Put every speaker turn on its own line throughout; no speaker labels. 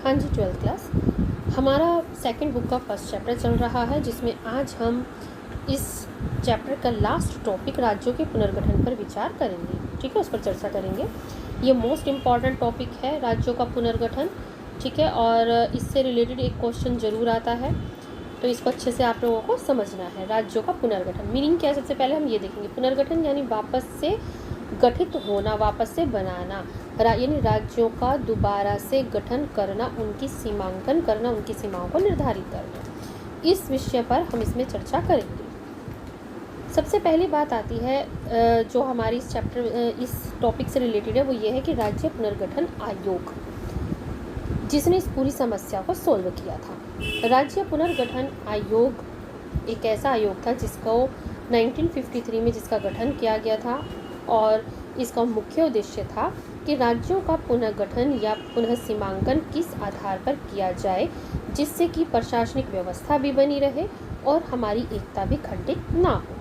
हाँ जी, 12th class. हमारा second book का फर्स्ट चैप्टर चल रहा है, जिसमें आज हम इस चैप्टर का लास्ट टॉपिक राज्यों के पुनर्गठन पर विचार करेंगे। ठीक है, उस पर चर्चा करेंगे। ये मोस्ट इम्पॉर्टेंट टॉपिक है, राज्यों का पुनर्गठन। ठीक है, और इससे रिलेटेड एक क्वेश्चन ज़रूर आता है, तो इसको अच्छे से आप लोगों को समझना है। राज्यों का पुनर्गठन मीनिंग क्या है, सबसे पहले हम ये देखेंगे। पुनर्गठन यानी वापस से गठित होना, वापस से बनाना, यानी राज्यों का दोबारा से गठन करना, उनकी सीमांकन करना, उनकी सीमाओं को निर्धारित करना। इस विषय पर हम इसमें चर्चा करेंगे। सबसे पहली बात आती है जो हमारी इस टॉपिक से रिलेटेड है, वो ये है कि राज्य पुनर्गठन आयोग, जिसने इस पूरी समस्या को सोल्व किया था। राज्य पुनर्गठन आयोग एक ऐसा आयोग था जिसको 1953 में जिसका गठन किया गया था, और इसका मुख्य उद्देश्य था कि राज्यों का पुनर्गठन या पुनः सीमांकन किस आधार पर किया जाए, जिससे कि प्रशासनिक व्यवस्था भी बनी रहे और हमारी एकता भी खंडित ना हो।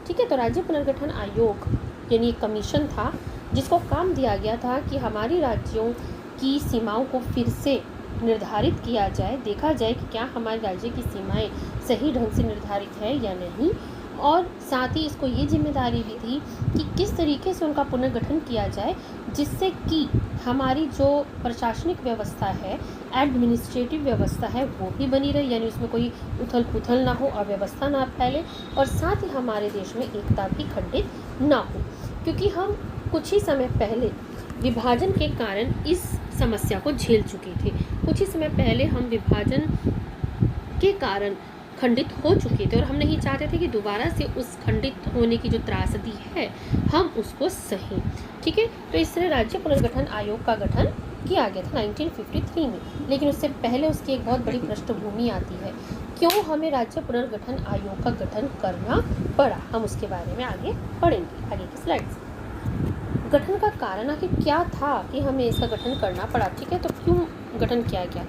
ठीक है, तो राज्य पुनर्गठन आयोग यानी एक कमीशन था जिसको काम दिया गया था कि हमारी राज्यों की सीमाओं को फिर से निर्धारित किया जाए, देखा जाए कि क्या हमारे राज्य की सीमाएं सही ढंग से निर्धारित है या नहीं, और साथ ही इसको ये जिम्मेदारी भी थी कि किस तरीके से उनका पुनर्गठन किया जाए, जिससे कि हमारी जो प्रशासनिक व्यवस्था है, एडमिनिस्ट्रेटिव व्यवस्था है, वो भी बनी रहे, यानी उसमें कोई उथल पुथल ना हो, अव्यवस्था ना फैले, और साथ ही हमारे देश में एकता भी खंडित ना हो। क्योंकि हम कुछ ही समय पहले विभाजन के कारण इस समस्या को झेल चुके थे। कुछ ही समय पहले हम विभाजन के कारण खंडित हो चुके थे, और हम नहीं चाहते थे कि दोबारा से उस खंडित होने की जो त्रासदी है हम उसको सहें। ठीक है, तो इस तरह राज्य पुनर्गठन आयोग का गठन किया गया था 1953 में। लेकिन उससे पहले उसकी एक बहुत बड़ी पृष्ठभूमि आती है, क्यों हमें राज्य पुनर्गठन आयोग का गठन करना पड़ा। हम उसके बारे में आगे पढ़ेंगे, आगे की स्लाइड्स। गठन का कारण आखिर क्या था कि हमें इसका गठन करना पड़ा। ठीक है, तो क्यों गठन किया गया।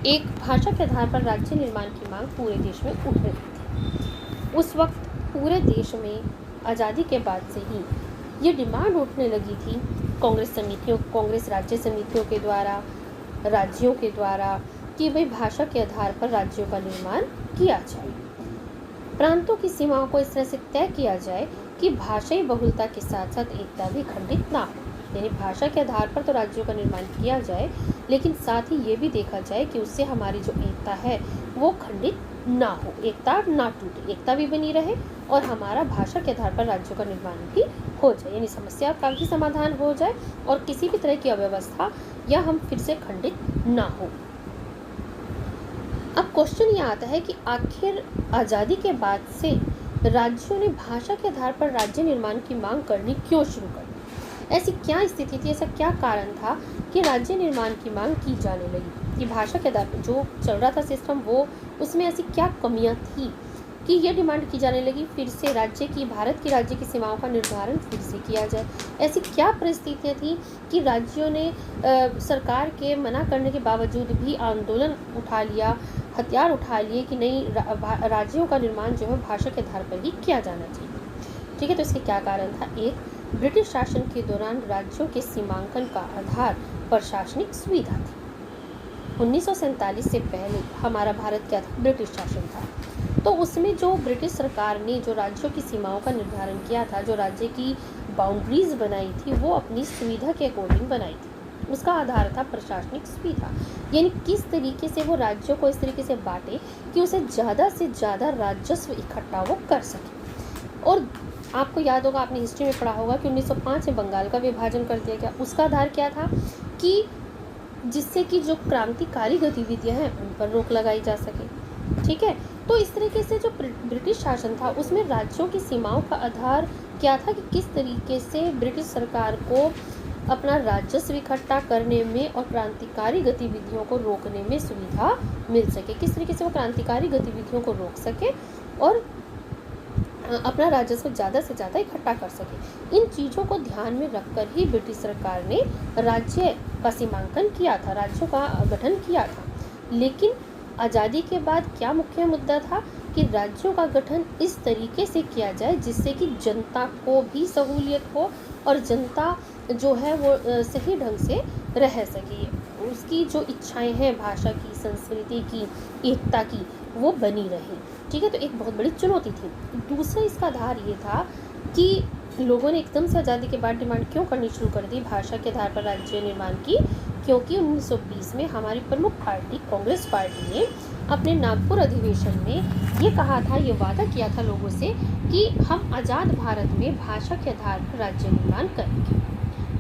एक भाषा के आधार पर राज्य निर्माण की मांग पूरे देश में उठ रही थी। उस वक्त पूरे देश में आज़ादी के बाद से ही ये डिमांड उठने लगी थी कांग्रेस राज्य समितियों के द्वारा, राज्यों के द्वारा, कि भाई भाषा के आधार पर राज्यों का निर्माण किया जाए, प्रांतों की सीमाओं को इस तरह से तय किया जाए कि भाषाई बहुलता के साथ साथ एकता भी खंडित ना हो। यानी भाषा के आधार पर तो राज्यों का निर्माण किया जाए, लेकिन साथ ही ये भी देखा जाए कि उससे हमारी जो एकता है वो खंडित ना हो, एकता ना टूटे, एकता भी बनी रहे, और हमारा भाषा के आधार पर राज्यों का निर्माण भी हो जाए, यानी समस्या का भी समाधान हो जाए और किसी भी तरह की अव्यवस्था या हम फिर से खंडित ना हो। अब क्वेश्चन ये आता है कि आखिर आज़ादी के बाद से राज्यों ने भाषा के आधार पर राज्य निर्माण की मांग करनी क्यों शुरू कर दी। ऐसी क्या स्थिति थी, ऐसा क्या कारण था कि राज्य निर्माण की मांग की जाने लगी, कि भाषा के आधार पर जो चल रहा था सिस्टम, वो उसमें ऐसी क्या कमियां थी कि ये डिमांड की जाने लगी फिर से भारत की राज्य की सीमाओं का निर्धारण फिर से किया जाए। ऐसी क्या परिस्थितियाँ थी कि राज्यों ने सरकार के मना करने के बावजूद भी आंदोलन उठा लिया, हथियार उठा लिए कि नहीं, राज्यों का निर्माण जो है भाषा के आधार पर ही किया जाना चाहिए। ठीक है, तो इसके क्या कारण था। एक, ब्रिटिश शासन के दौरान राज्यों के सीमांकन का आधार प्रशासनिक सुविधा थी। 1947 से पहले हमारा भारत क्या था, ब्रिटिश शासन था। तो उसमें जो ब्रिटिश सरकार ने जो राज्यों की सीमाओं का निर्धारण किया था, जो राज्य की बाउंड्रीज बनाई थी, वो अपनी सुविधा के अकॉर्डिंग बनाई थी। उसका आधार था प्रशासनिक सुविधा, यानी किस तरीके से वो राज्यों को इस तरीके से बांटे कि उसे ज़्यादा से ज़्यादा राजस्व इकट्ठा वो कर सके। और आपको याद होगा, आपने हिस्ट्री में पढ़ा होगा कि 1905 में बंगाल का विभाजन कर दिया गया। उसका आधार क्या था कि जिससे कि जो क्रांतिकारी गतिविधियां हैं उन पर रोक लगाई जा सके। ठीक है, तो इस तरीके से जो ब्रिटिश शासन था उसमें राज्यों की सीमाओं का आधार क्या था कि किस तरीके से ब्रिटिश सरकार को अपना राजस्व इकट्ठा करने में और क्रांतिकारी गतिविधियों को रोकने में सुविधा मिल सके, किस तरीके से वो क्रांतिकारी गतिविधियों को रोक सके और अपना राजस्व ज़्यादा से ज़्यादा इकट्ठा कर सके। इन चीज़ों को ध्यान में रखकर ही ब्रिटिश सरकार ने राज्य का सीमांकन किया था, राज्यों का गठन किया था। लेकिन आज़ादी के बाद क्या मुख्य मुद्दा था कि राज्यों का गठन इस तरीके से किया जाए जिससे कि जनता को भी सहूलियत हो और जनता जो है वो सही ढंग से रह सके। उसकी जो इच्छाएं हैं भाषा की, संस्कृति की, एकता की, वो बनी रहे। ठीक है, तो एक बहुत बड़ी चुनौती थी। दूसरा इसका आधार ये था कि लोगों ने एकदम से आज़ादी के बाद डिमांड क्यों करनी शुरू कर दी भाषा के आधार पर राज्य निर्माण की, क्योंकि 1920 में हमारी प्रमुख पार्टी कांग्रेस पार्टी ने अपने नागपुर अधिवेशन में ये कहा था, ये वादा किया था लोगों से कि हम आज़ाद भारत में भाषा के आधार पर राज्य निर्माण करेंगे।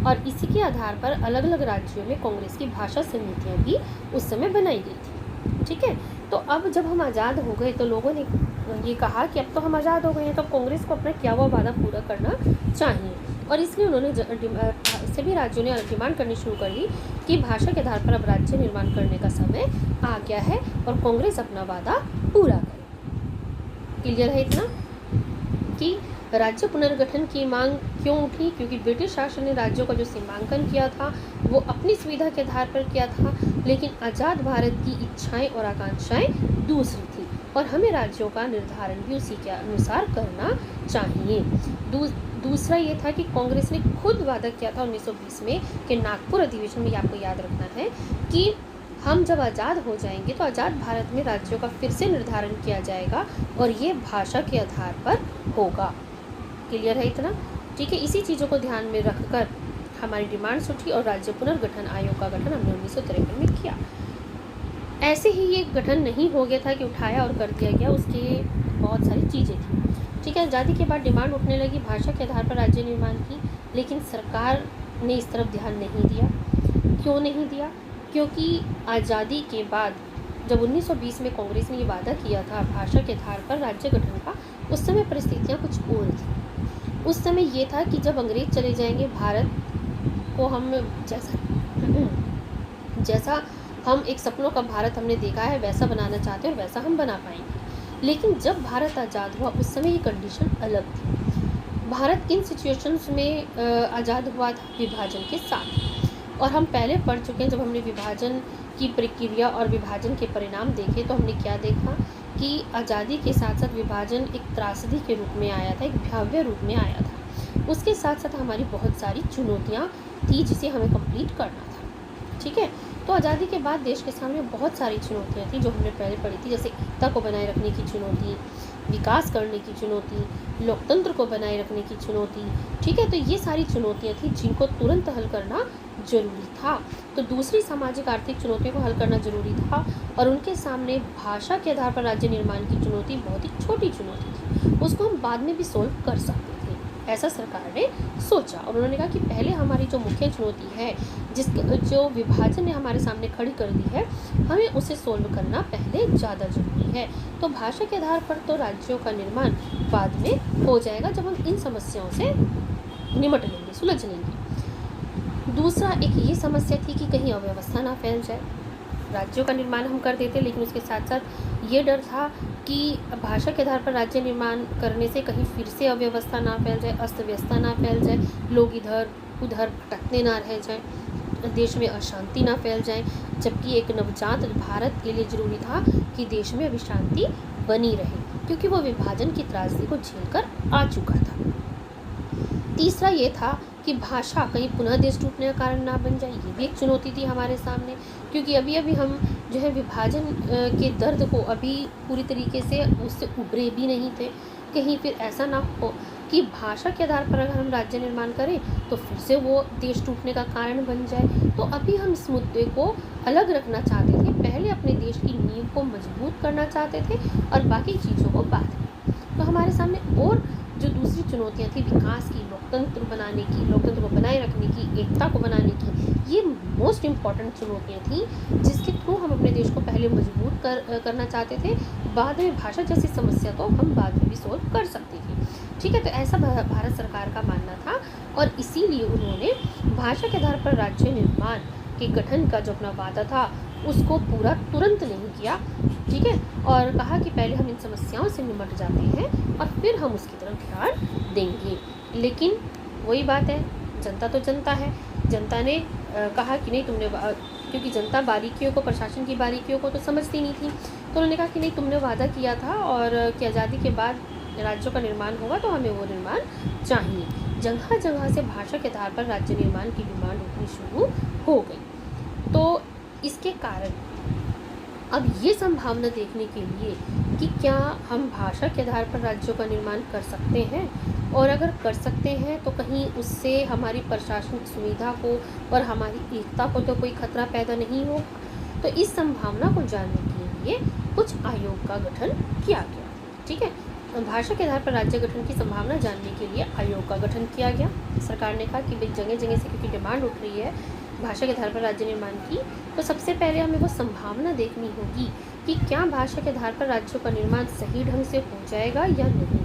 और इसी के आधार पर अलग अलग राज्यों में कांग्रेस की भाषा समितियाँ भी उस समय बनाई गई थी। ठीक है, तो अब जब हम आज़ाद हो गए तो लोगों ने ये कहा कि अब तो हम आज़ाद हो गए हैं, तो कांग्रेस को अपना किया हुआ वादा पूरा करना चाहिए। और इसलिए उन्होंने सभी राज्यों ने डिमांड करनी शुरू कर दी कि भाषा के आधार पर अब राज्य निर्माण करने का समय आ गया है और कांग्रेस अपना वादा पूरा करे। क्लियर है इतना कि राज्य पुनर्गठन की मांग क्यों उठी? क्योंकि ब्रिटिश शासन ने राज्यों का जो सीमांकन किया था वो अपनी सुविधा के आधार पर किया था, लेकिन आज़ाद भारत की इच्छाएं और आकांक्षाएं दूसरी थी और हमें राज्यों का निर्धारण भी उसी के अनुसार करना चाहिए। दूसरा ये था कि कांग्रेस ने खुद वादा किया था 1920 में कि नागपुर अधिवेशन में, आपको याद रखना है कि हम जब आज़ाद हो जाएंगे तो आज़ाद भारत में राज्यों का फिर से निर्धारण किया जाएगा और ये भाषा के आधार पर होगा। क्लियर है इतना? ठीक है, इसी चीज़ों को ध्यान में रखकर हमारी डिमांड्स उठी और राज्य पुनर्गठन आयोग का गठन हमने 1953 में किया। ऐसे ही ये गठन नहीं हो गया था कि उठाया और कर दिया गया, उसके बहुत सारी चीज़ें थी। ठीक है, आज़ादी के बाद डिमांड उठने लगी भाषा के आधार पर राज्य निर्माण की, लेकिन सरकार ने इस तरफ ध्यान नहीं दिया। क्यों नहीं दिया? क्योंकि आज़ादी के बाद जब 1920 में कांग्रेस ने ये वादा किया था भाषा के आधार पर राज्य गठन का, उस समय परिस्थितियाँ कुछ और थी। उस समय ये था कि जब अंग्रेज चले जाएंगे, भारत को हम जैसा हम एक सपनों का भारत हमने देखा है वैसा बनाना चाहते हैं और वैसा हम बना पाएंगे। लेकिन जब भारत आज़ाद हुआ उस समय ये कंडीशन अलग थी। भारत किन सिचुएशंस में आज़ाद हुआ था? विभाजन के साथ। और हम पहले पढ़ चुके हैं, जब हमने विभाजन की प्रक्रिया और विभाजन के परिणाम देखे तो हमने क्या देखा कि आज़ादी के साथ साथ विभाजन एक त्रासदी के रूप में आया था, एक भयावह रूप में आया था। उसके साथ साथ हमारी बहुत सारी चुनौतियाँ थी जिसे हमें कंप्लीट करना था। ठीक है, तो आज़ादी के बाद देश के सामने बहुत सारी चुनौतियाँ थी जो हमने पहले पढ़ी थी, जैसे एकता को बनाए रखने की चुनौती, विकास करने की चुनौती, लोकतंत्र को बनाए रखने की चुनौती। ठीक है, तो ये सारी चुनौतियाँ थी जिनको तुरंत हल करना जरूरी था। तो दूसरी सामाजिक आर्थिक चुनौतियों को हल करना जरूरी था और उनके सामने भाषा के आधार पर राज्य निर्माण की चुनौती बहुत ही छोटी चुनौती थी, उसको हम बाद में भी सोल्व कर सकते थे, ऐसा सरकार ने सोचा। और उन्होंने कहा कि पहले हमारी जो मुख्य चुनौती है जो विभाजन ने हमारे सामने खड़ी कर दी है, हमें उसे सोल्व करना पहले ज़्यादा जरूरी है। तो भाषा के आधार पर तो राज्यों का निर्माण बाद में हो जाएगा जब हम इन समस्याओं से निपट लेंगे, सुलझ लेंगे। दूसरा एक ये समस्या थी कि कहीं अव्यवस्था ना फैल जाए। राज्यों का निर्माण हम कर देते, लेकिन उसके साथ साथ ये डर था कि भाषा के आधार पर राज्य निर्माण करने से कहीं फिर से अव्यवस्था ना फैल जाए, अस्त व्यवस्था ना फैल जाए, लोग इधर उधर भटकते ना रह जाएं, देश में अशांति ना फैल जाए। जबकि एक नवजात भारत के लिए ज़रूरी था कि देश में अभी शांति बनी रहे, क्योंकि वो विभाजन की त्रासदी को झेलकर आ चुका था। तीसरा ये था कि भाषा कहीं पुनः देश टूटने का कारण ना बन जाए, ये भी एक चुनौती थी हमारे सामने, क्योंकि अभी अभी हम जो है विभाजन के दर्द को अभी पूरी तरीके से उससे उभरे भी नहीं थे। कहीं फिर ऐसा ना हो कि भाषा के आधार पर अगर हम राज्य निर्माण करें तो फिर से वो देश टूटने का कारण बन जाए। तो अभी हम इस मुद्दे को अलग रखना चाहते थे, पहले अपने देश की नींव को मजबूत करना चाहते थे और बाकी चीज़ों को बाद में। तो हमारे सामने और जो दूसरी चुनौतियाँ थी विकास की, लोकतंत्र बनाने की, लोकतंत्र को बनाए रखने की, एकता को बनाने की, ये मोस्ट इम्पॉर्टेंट चुनौतियाँ थी जिसके थ्रू हम अपने देश को पहले मजबूत करना चाहते थे। बाद में भाषा जैसी समस्या को हम बाद में भी सोल्व कर सकते थे। ठीक है, तो ऐसा भारत सरकार का मानना था और इसीलिए उन्होंने भाषा के आधार पर राज्य निर्माण के गठन का जो अपना वादा था उसको पूरा तुरंत नहीं किया। ठीक है, और कहा कि पहले हम इन समस्याओं से निपट जाते हैं और फिर हम उसकी तरफ ध्यान देंगे। लेकिन वही बात है, जनता तो जनता है, जनता ने कहा कि नहीं तुमने, क्योंकि जनता बारीकियों को, प्रशासन की बारीकियों को तो समझती नहीं थी, तो उन्होंने कहा कि नहीं तुमने वादा किया था और कि आज़ादी के बाद राज्यों का निर्माण होगा तो हमें वो निर्माण चाहिए। जगह जगह से भाषा के आधार पर राज्य निर्माण की डिमांड उठनी शुरू हो गई। तो इसके कारण अब ये संभावना देखने के लिए कि क्या हम भाषा के आधार पर राज्यों का निर्माण कर सकते हैं, और अगर कर सकते हैं तो कहीं उससे हमारी प्रशासनिक सुविधा को और हमारी एकता को तो कोई खतरा पैदा नहीं हो। तो इस संभावना को जानने के लिए कुछ आयोग का गठन किया गया। ठीक है, भाषा के आधार पर राज्य गठन की संभावना जानने के लिए आयोग का गठन किया गया। सरकार ने कहा कि भाई जगह जगह से क्योंकि डिमांड उठ रही है भाषा के आधार पर राज्य निर्माण की, तो सबसे पहले हमें वो संभावना देखनी होगी कि क्या भाषा के आधार पर राज्यों का निर्माण सही ढंग से हो जाएगा या नहीं,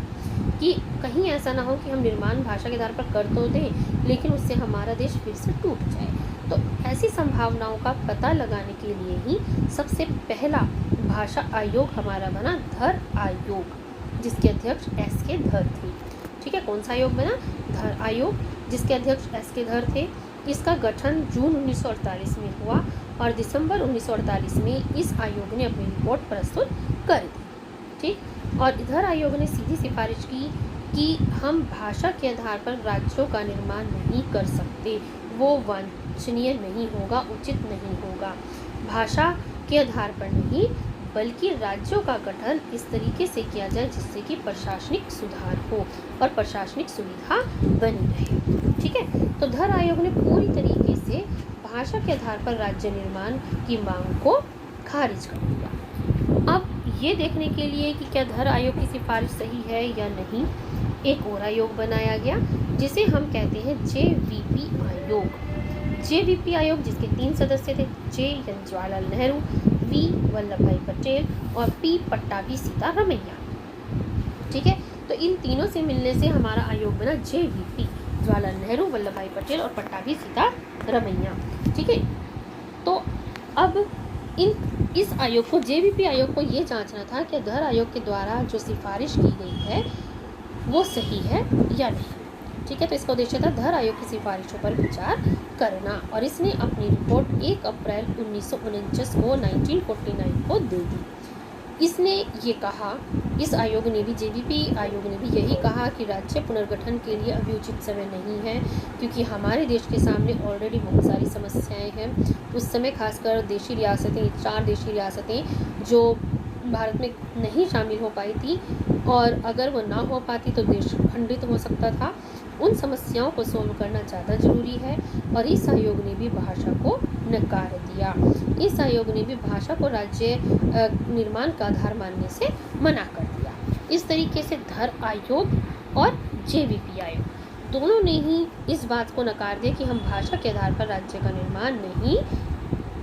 कि कहीं ऐसा ना हो कि हम निर्माण भाषा के आधार पर कर तो दें लेकिन उससे हमारा देश फिर से टूट जाए। तो ऐसी संभावनाओं का पता लगाने के लिए ही सबसे पहला भाषा आयोग हमारा बना, धर आयोग, जिसके अध्यक्ष एस के धर थे। ठीक है, कौन सा आयोग बना? धर आयोग, जिसके अध्यक्ष एस के धर थे। इसका गठन जून 1948 में हुआ और दिसंबर 1948 में इस आयोग ने अपनी रिपोर्ट प्रस्तुत कर दी। ठीक, और इधर आयोग ने सीधी सिफारिश की कि हम भाषा के आधार पर राज्यों का निर्माण नहीं कर सकते, वो वांछनीय नहीं होगा, उचित नहीं होगा। भाषा के आधार पर नहीं बल्कि राज्यों का गठन इस तरीके से किया जाए जिससे कि प्रशासनिक सुधार हो और प्रशासनिक सुविधा बनी रहे। ठीक है, तो धर आयोग ने पूरी तरीके से भाषा के आधार पर राज्य निर्माण की मांग को खारिज कर दिया। अब ये देखने के लिए कि क्या धर आयोग की सिफारिश सही है या नहीं, एक और आयोग बनाया गया जिसे हम कहते हैं JVP आयोग। JVP आयोग जिसके 3 सदस्य थे, J जवाहरलाल नेहरू, V वल्लभ भाई पटेल और P पट्टाभी सीतारमैया। ठीक है, तो इन तीनों से मिलने से हमारा आयोग बना JVP, जवाहरलाल नेहरू, वल्लभ भाई पटेल और पट्टाभी सीतारमैया। ठीक है, तो अब इस आयोग को, JVP आयोग को ये जांचना था कि धर आयोग के द्वारा जो सिफारिश की गई है वो सही है या नहीं। ठीक है, तो इसका उद्देश्य था धर आयोग की सिफारिशों पर विचार करना, और इसने अपनी रिपोर्ट 1 अप्रैल 1949 को 1949 को दे दी। इसने ये कहा, इस आयोग ने भी, JVP आयोग ने भी यही कहा कि राज्य पुनर्गठन के लिए अभी उचित समय नहीं है, क्योंकि हमारे देश के सामने ऑलरेडी बहुत सारी समस्याएं हैं। उस समय खासकर देशी रियासतें, 4 देशी रियासतें जो भारत में नहीं शामिल हो पाई थी, और अगर वो ना हो पाती तो देश खंडित हो सकता था। उन समस्याओं को सोल्व करना ज़्यादा ज़रूरी है, और इस आयोग ने भी भाषा को नकार दिया। इस आयोग ने भी भाषा को राज्य निर्माण का आधार मानने से मना कर दिया। इस तरीके से धर आयोग और JVP आयोग दोनों ने ही इस बात को नकार दिया कि हम भाषा के आधार पर राज्य का निर्माण नहीं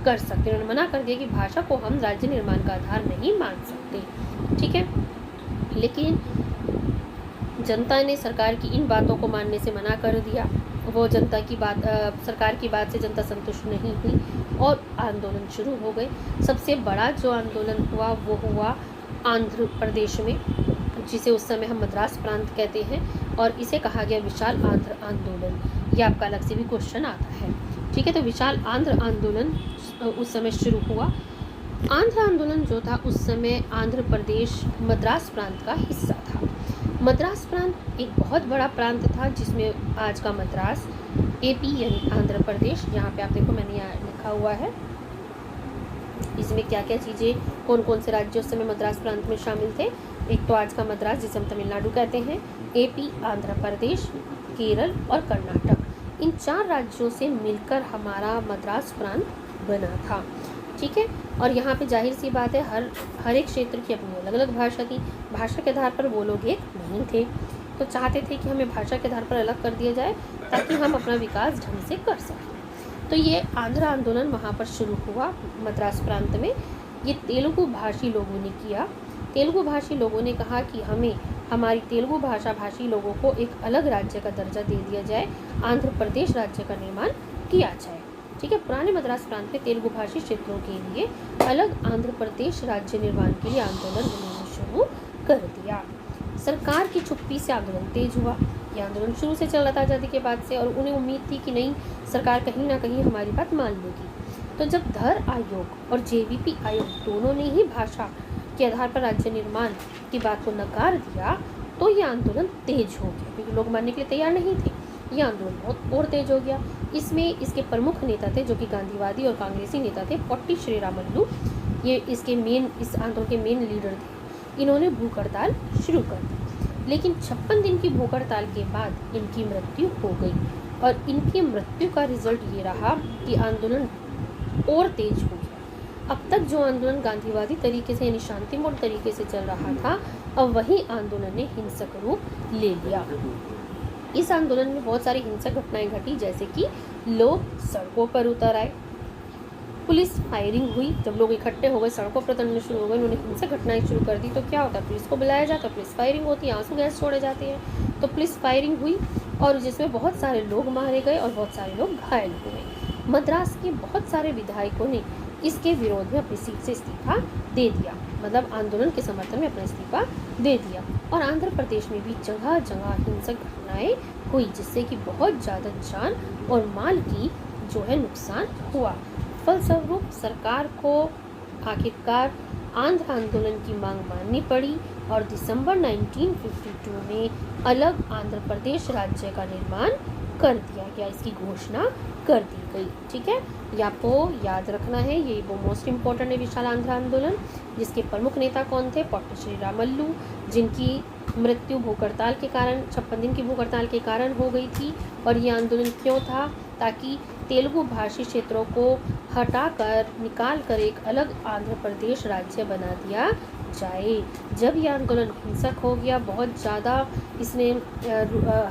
कर सकते। उन्होंने मना कर दिया कि भाषा को हम राज्य निर्माण का आधार नहीं मान सकते। ठीक है, लेकिन जनता ने सरकार की इन बातों को मानने से मना कर दिया। वो जनता की बात, सरकार की बात से जनता संतुष्ट नहीं हुई और आंदोलन शुरू हो गए। सबसे बड़ा जो आंदोलन हुआ वो हुआ आंध्र प्रदेश में, जिसे उस समय हम मद्रास प्रांत कहते हैं, और इसे कहा गया विशाल आंध्र आंदोलन। ये आपका अलग से भी क्वेश्चन आता है। ठीक है, तो विशाल आंध्र आंदोलन उस समय शुरू हुआ। आंध्र आंदोलन जो था उस समय आंध्र प्रदेश मद्रास प्रांत का हिस्सा था। मद्रास प्रांत एक बहुत बड़ा प्रांत था जिसमें आज का मद्रास, AP यानी आंध्र प्रदेश, यहाँ पे आप देखो मैंने यहाँ लिखा हुआ है इसमें क्या क्या चीज़ें, कौन कौन से राज्य उस समय मद्रास प्रांत में शामिल थे। एक तो आज का मद्रास जिसे हम तमिलनाडु कहते हैं, AP आंध्र प्रदेश, केरल और कर्नाटक, इन 4 राज्यों से मिलकर हमारा मद्रास प्रांत बना था। ठीक है, और यहाँ पे जाहिर सी बात है हर एक क्षेत्र की अपनी अलग अलग भाषा थी। भाषा के आधार पर वो लोग एक नहीं थे, तो चाहते थे कि हमें भाषा के आधार पर अलग कर दिया जाए ताकि हम अपना विकास ढंग से कर सकें। तो ये आंध्र आंदोलन वहाँ पर शुरू हुआ मद्रास प्रांत में। ये तेलुगु भाषी लोगों ने किया। तेलुगु भाषी लोगों ने कहा कि हमें हमारी तेलुगु भाषा भाषी लोगों को एक अलग राज्य का दर्जा दे दिया जाए, आंध्र प्रदेश राज्य का निर्माण किया जाए। ठीक है, पुराने मद्रास प्रांत में तेलुगु भाषी क्षेत्रों के लिए अलग आंध्र प्रदेश राज्य निर्माण के लिए आंदोलन उन्होंने शुरू कर दिया। सरकार की चुप्पी से आंदोलन तेज हुआ। ये आंदोलन शुरू से चल रहा था आज़ादी के बाद से, और उन्हें उम्मीद थी कि नहीं, सरकार कहीं ना कहीं हमारी बात मान लेगी। तो जब धर आयोग और JVP आयोग दोनों ने ही भाषा के आधार पर राज्य निर्माण की बात को नकार दिया, तो ये आंदोलन तेज हो गया, क्योंकि लोग मानने के लिए तैयार नहीं थे। ये आंदोलन बहुत और तेज हो गया। इसमें इसके प्रमुख नेता थे जो कि गांधीवादी और कांग्रेसी नेता थे, पोट्टी श्रीरामल्लू, ये इसके मेन, इस आंदोलन के मेन लीडर थे। इन्होंने भूख हड़ताल शुरू कर दी, लेकिन 56 दिन की भूख हड़ताल के बाद इनकी मृत्यु हो गई और इनकी मृत्यु का रिजल्ट ये रहा कि आंदोलन और तेज हो गया। अब तक जो आंदोलन गांधीवादी तरीके से यानी शांतिपूर्ण तरीके से चल रहा था, अब वही आंदोलन ने हिंसक रूप ले लिया। इस आंदोलन में बहुत सारी हिंसक घटनाएं घटी, जैसे कि लोग सड़कों पर उतर आए, पुलिस फायरिंग हुई, जब लोग इकट्ठे हो गए, सड़कों पर उतरने शुरू हो गए, उन्होंने हिंसक घटनाएं शुरू कर दी, तो क्या होता है, पुलिस को बुलाया जाता है, पुलिस फायरिंग होती है, आंसू गैस छोड़े जाते हैं, तो पुलिस फायरिंग हुई और जिसमें बहुत सारे लोग मारे गए और बहुत सारे लोग घायल हुए। मद्रास के बहुत सारे विधायकों ने इसके विरोध में अपनी सीट से इस्तीफा दे दिया, मतलब आंदोलन के समर्थन में अपना इस्तीफा दे दिया। और आंध्र प्रदेश में भी जगह जगह हिंसक घटनाएं हुई, जिससे कि बहुत ज़्यादा जान और माल की जो है नुकसान हुआ। फलस्वरूप सरकार को आखिरकार आंध्र आंदोलन की मांग माननी पड़ी और दिसंबर 1952 में अलग आंध्र प्रदेश राज्य का निर्माण कर दिया गया, इसकी घोषणा कर दी गई। ठीक है, ये आपको याद रखना है, ये वो मोस्ट इम्पोर्टेंट है विशाल आंध्र आंदोलन, जिसके प्रमुख नेता कौन थे, पोट्टी श्रीरामल्लू, जिनकी मृत्यु भूख हड़ताल के कारण 56 दिन की भूख हड़ताल के कारण हो गई थी। और ये आंदोलन क्यों था, ताकि तेलुगु भाषी क्षेत्रों को हटाकर निकाल कर एक अलग आंध्र प्रदेश राज्य बना दिया जाए। जब यह आंदोलन हिंसक हो गया, बहुत ज़्यादा इसने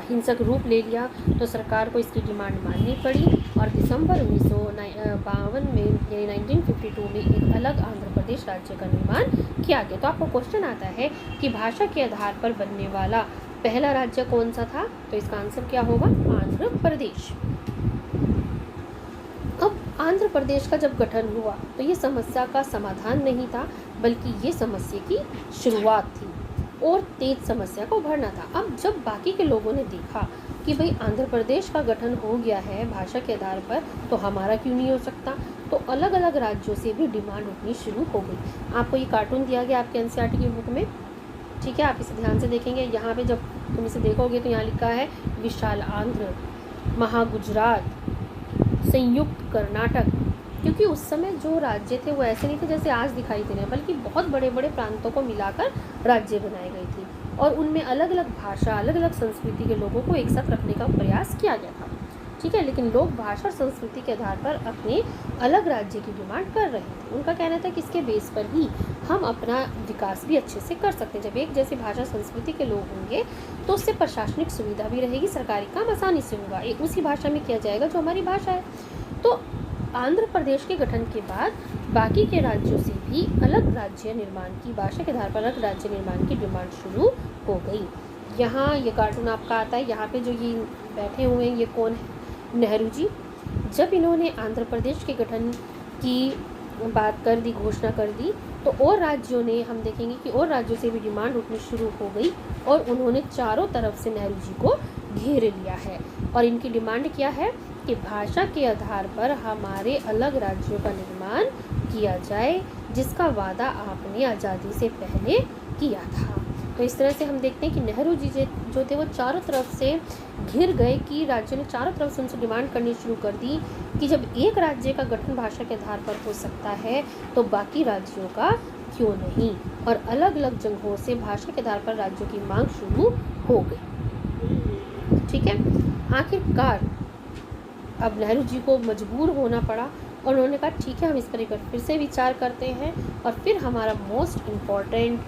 हिंसक रूप ले लिया, तो सरकार को इसकी डिमांड माननी पड़ी और दिसंबर 1952 में यानी 1952 में एक अलग आंध्र प्रदेश राज्य का निर्माण किया गया। तो आपको क्वेश्चन आता है कि भाषा के आधार पर बनने वाला पहला राज्य कौन सा था, तो इसका आंसर क्या होगा, आंध्र प्रदेश। अब आंध्र प्रदेश का जब गठन हुआ तो ये समस्या का समाधान नहीं था, बल्कि ये समस्या की शुरुआत थी और तेज समस्या को उभरना था। अब जब बाकी के लोगों ने देखा कि भाई आंध्र प्रदेश का गठन हो गया है भाषा के आधार पर, तो हमारा क्यों नहीं हो सकता, तो अलग अलग राज्यों से भी डिमांड उठनी शुरू हो गई। आपको ये कार्टून दिया गया आपके एनसीईआरटी की बुक में, ठीक है, आप इसे ध्यान से देखेंगे। यहाँ पे जब तुम इसे देखोगे तो यहाँ लिखा है विशाल आंध्र, महागुजरात, संयुक्त कर्नाटक, क्योंकि उस समय जो राज्य थे वो ऐसे नहीं थे जैसे आज दिखाई दे रहे हैं, बल्कि बहुत बड़े बड़े प्रांतों को मिलाकर राज्य बनाए गए थे और उनमें अलग अलग भाषा, अलग अलग संस्कृति के लोगों को एक साथ रखने का प्रयास किया गया था। ठीक है, लेकिन लोग भाषा और संस्कृति के आधार पर अपने अलग राज्य की डिमांड कर रहे थे। उनका कहना था कि इसके बेस पर ही हम अपना विकास भी अच्छे से कर सकते हैं। जब एक जैसी भाषा संस्कृति के लोग होंगे तो उससे प्रशासनिक सुविधा भी रहेगी, सरकारी काम आसानी से होगा, एक उसी भाषा में किया जाएगा जो हमारी भाषा है। तो आंध्र प्रदेश के गठन के बाद बाकी के राज्यों से भी अलग राज्य निर्माण की, भाषा के आधार पर अलग राज्य निर्माण की डिमांड शुरू हो गई। यहाँ ये कार्टून आपका आता है, यहाँ पे जो ये बैठे हुए हैं ये कौन है, नेहरू जी। जब इन्होंने आंध्र प्रदेश के गठन की बात कर दी, घोषणा कर दी, तो और राज्यों ने, हम देखेंगे कि और राज्यों से भी डिमांड उठनी शुरू हो गई और उन्होंने चारों तरफ से नेहरू जी को घेर लिया है। और इनकी डिमांड क्या है कि भाषा के आधार पर हमारे अलग राज्यों का निर्माण किया जाए, जिसका वादा आपने आज़ादी से पहले किया था। तो इस तरह से हम देखते हैं कि नेहरू जी जो थे वो चारों तरफ से घिर गए, कि राज्यों ने चारों तरफ से उनसे डिमांड करनी शुरू कर दी कि जब एक राज्य का गठन भाषा के आधार पर हो सकता है तो बाकी राज्यों का क्यों नहीं, और अलग अलग जगहों से भाषा के आधार पर राज्यों की मांग शुरू हो गई। ठीक है, आखिरकार अब नेहरू जी को मजबूर होना पड़ा और उन्होंने कहा ठीक है, हम इस पर एक बार फिर से विचार करते हैं। और फिर हमारा मोस्ट इम्पॉर्टेंट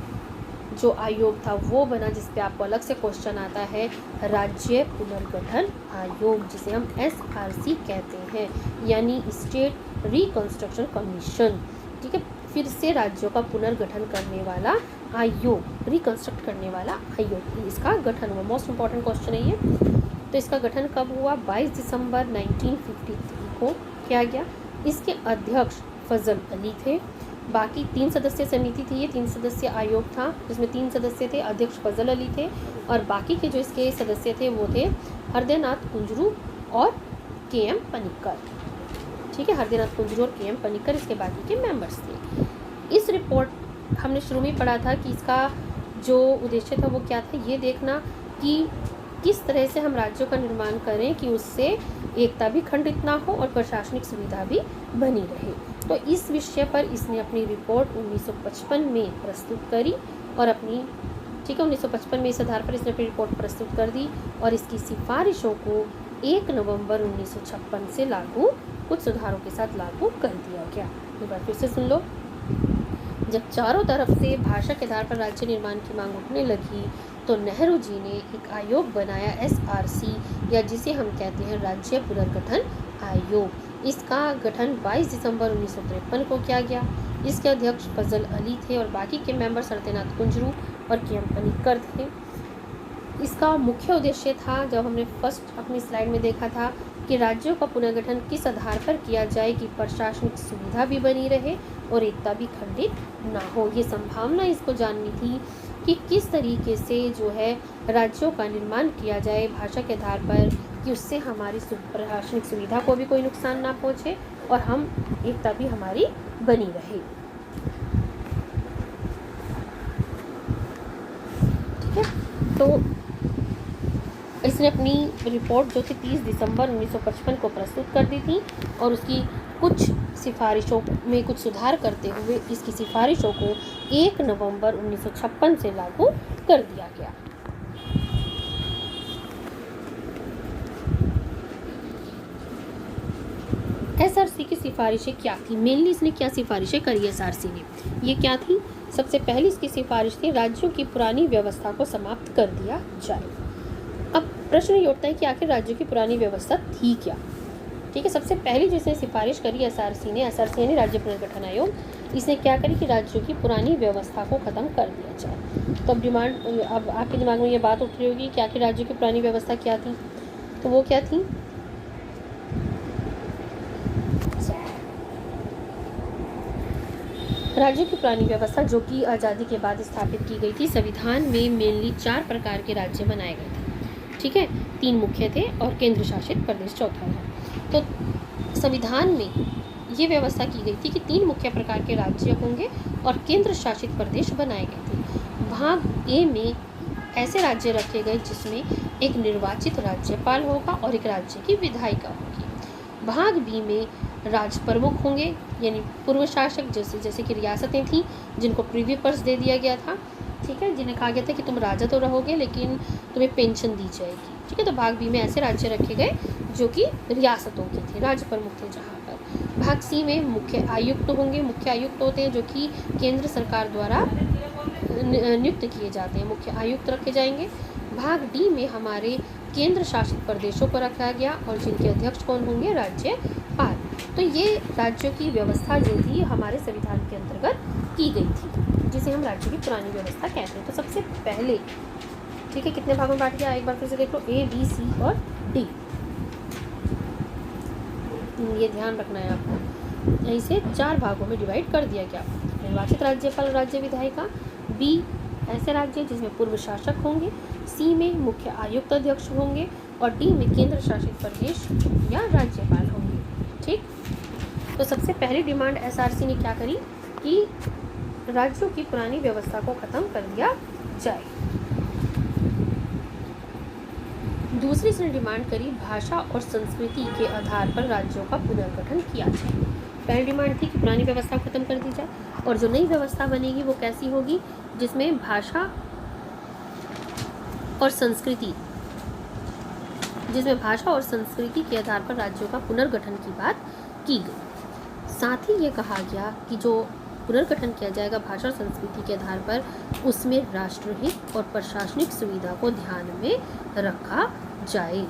जो आयोग था वो बना, जिस पे आपको अलग से क्वेश्चन आता है, राज्य पुनर्गठन आयोग, जिसे हम SRC कहते हैं, यानी स्टेट रिकंस्ट्रक्शन कमीशन। ठीक है, फिर से राज्यों का पुनर्गठन करने वाला आयोग, रिकंस्ट्रक्ट करने वाला आयोग, इसका गठन हुआ। मोस्ट इम्पॉर्टेंट क्वेश्चन है ये। तो इसका गठन कब हुआ, 22 दिसंबर 1953 को किया गया। इसके अध्यक्ष फजल अली थे। बाकी 3 सदस्य समिति थी, ये 3 सदस्य आयोग था जिसमें 3 सदस्य थे, अध्यक्ष फजल अली थे और बाकी के जो इसके सदस्य थे वो थे हरदेनाथ कुंजरू और KM पनिक्कर। ठीक है, हरदेनाथ कुंजरू और KM पनिक्कर इसके बाकी के मेंबर्स थे। इस रिपोर्ट हमने शुरू में पढ़ा था कि इसका जो उद्देश्य था वो क्या था, ये देखना कि किस तरह से हम राज्यों का निर्माण करें कि उससे एकता भी खंडित ना हो और प्रशासनिक सुविधा भी बनी रहे। तो इस विषय पर इसने अपनी रिपोर्ट 1955 में प्रस्तुत करी और अपनी 1955 में इस आधार पर इसने अपनी रिपोर्ट प्रस्तुत कर दी और इसकी सिफारिशों को 1 नवंबर 1956 से कुछ सुधारों के साथ लागू कर दिया गया। एक बार फिर से सुन लो। जब चारों तरफ से भाषा के आधार पर राज्य निर्माण की मांग उठने लगी तो नेहरू जी ने एक आयोग बनाया, SRC, या जिसे हम कहते हैं राज्य पुनर्गठन आयोग। इसका गठन 22 दिसंबर 1953 को किया गया। इसके अध्यक्ष फजल अली थे और बाकी के मेंबर सत्यनाथ कुंजरू और KM पनिक्कर थे। इसका मुख्य उद्देश्य था, जब हमने फर्स्ट अपनी स्लाइड में देखा था, कि राज्यों का पुनर्गठन किस आधार पर किया जाए कि प्रशासनिक सुविधा भी बनी रहे और एकता भी खंडित ना हो। ये संभावना इसको जाननी थी कि किस तरीके से जो है राज्यों का निर्माण किया जाए भाषा के आधार पर कि उससे हमारी प्रशासनिक सुविधा को भी कोई नुकसान ना पहुँचे और हम एकता भी हमारी बनी रहे। ठीक है, तो इसने अपनी रिपोर्ट जो थी 30 दिसंबर 1955 को प्रस्तुत कर दी थी और उसकी कुछ सिफारिशों में कुछ सुधार करते हुए इसकी सिफारिशों को 1 नवंबर 1956 से लागू कर दिया गया। SRC की सिफारिशें क्या थी? मेनली इसने क्या सिफारिशें करी SRC ने? ये क्या थी? सबसे पहली इसकी सिफारिश थी राज्यों की पुरानी व्यवस्था को समाप्त कर दिया जाए। अब प्रश्न ये उठता है कि आखिर राज्यों की पुरानी व्यवस्था थी क्या? ठीक है, सबसे पहली जो इसने सिफारिश करी SRC ने, यानी राज्य पुनर्गठन आयोग, इसने क्या करी कि राज्यों की पुरानी व्यवस्था को ख़त्म कर दिया जाए। तो अब आपके दिमाग में ये बात उठ रही होगी कि आखिर राज्यों की पुरानी व्यवस्था क्या थी? तो वो क्या थी? राज्यों की पुरानी व्यवस्था जो कि आज़ादी के बाद स्थापित की गई थी, संविधान में मेनली 4 प्रकार के राज्य बनाए गए थे। ठीक है, 3 मुख्य थे और केंद्र शासित प्रदेश चौथा था। तो संविधान में ये व्यवस्था की गई थी कि 3 मुख्य प्रकार के राज्य होंगे और केंद्र शासित प्रदेश बनाए गए थे। भाग ए में ऐसे राज्य रखे गए जिसमें एक निर्वाचित राज्यपाल होगा और एक राज्य की विधायिका होगी। भाग बी में राज प्रमुख होंगे, यानी पूर्व शासक, जैसे कि रियासतें थीं जिनको प्रीवी पर्स दे दिया गया था। ठीक है, जिन्हें कहा गया था कि तुम राजा तो रहोगे लेकिन तुम्हें पेंशन दी जाएगी। ठीक है, तो भाग बी में ऐसे राज्य रखे गए जो कि रियासतों के थे, राज प्रमुख थे जहाँ पर। भाग सी में मुख्य आयुक्त होंगे। मुख्य आयुक्त होते हैं जो कि केंद्र सरकार द्वारा नियुक्त किए जाते हैं, मुख्य आयुक्त रखे जाएंगे। भाग डी में हमारे केंद्र शासित प्रदेशों को रखा गया और जिनके अध्यक्ष कौन होंगे? राज्यपाल। तो ये राज्यों की व्यवस्था जो थी हमारे संविधान के अंतर्गत की गई थी, जिसे हम राज्यों की पुरानी व्यवस्था कहते हैं। तो सबसे पहले, ठीक है, कितने भागों में बांट दिया? एक बार फिर से देख लो, A, B, C और D। ये ध्यान रखना है आपको। इसे 4 भागों में डिवाइड कर दिया गया। निर्वाचित राज्यपाल, राज्य विधायिका। B ऐसे राज्य जिसमें पूर्व शासक होंगे। C में मुख्य आयुक्त अध्यक्ष होंगे और D में केंद्र शासित प्रदेश या राज्यपाल होंगे। ठीक, तो सबसे पहली डिमांड SRC ने क्या करी कि राज्यों की पुरानी व्यवस्था को खत्म कर दिया जाए। दूसरी इसने डिमांड करी भाषा और संस्कृति के आधार पर राज्यों का पुनर्गठन किया जाए। पहली डिमांड थी कि पुरानी व्यवस्था खत्म कर दी जाए और जो नई व्यवस्था बनेगी वो कैसी होगी? जिसमें भाषा और संस्कृति के आधार पर राज्यों का पुनर्गठन की बात की गई। साथ ही ये कहा गया कि जो पुनर्गठन किया जाएगा भाषा और संस्कृति के आधार पर, उसमें राष्ट्रहित और प्रशासनिक सुविधा को ध्यान में रखा जाए।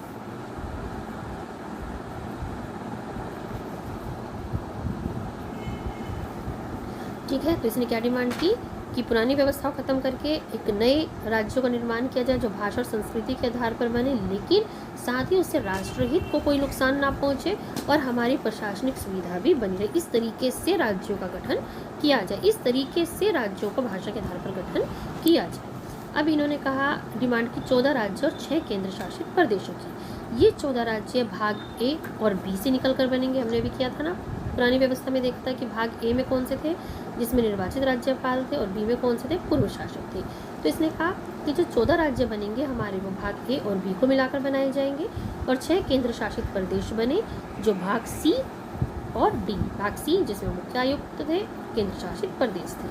ठीक है, तो इसने क्या डिमांड की कि पुरानी व्यवस्था को खत्म करके एक नए राज्यों का निर्माण किया जाए जो भाषा और संस्कृति के आधार पर बने, लेकिन साथ ही उससे राष्ट्रहित को कोई नुकसान ना पहुंचे और हमारी प्रशासनिक सुविधा भी बनी रहे। इस तरीके से राज्यों का गठन किया जाए, इस तरीके से राज्यों का भाषा के आधार पर गठन किया जाए। अब इन्होंने कहा डिमांड की 14 राज्य और 6 केंद्र शासित प्रदेशों की। ये 14 राज्य भाग ए और बी से निकल कर बनेंगे। हमने भी किया था ना, पुरानी व्यवस्था में देखा था कि भाग ए में कौन से थे? जिसमें निर्वाचित राज्यपाल थे और बी में कौन से थे? पूर्व शासक थे। तो इसने कहा कि जो 14 राज्य बनेंगे हमारे वो भाग ए और बी को मिलाकर बनाए जाएंगे, और 6 केंद्र शासित प्रदेश बने जो भाग सी और डी, भाग सी जिसमें मुख्य आयुक्त थे, केंद्र शासित प्रदेश थे।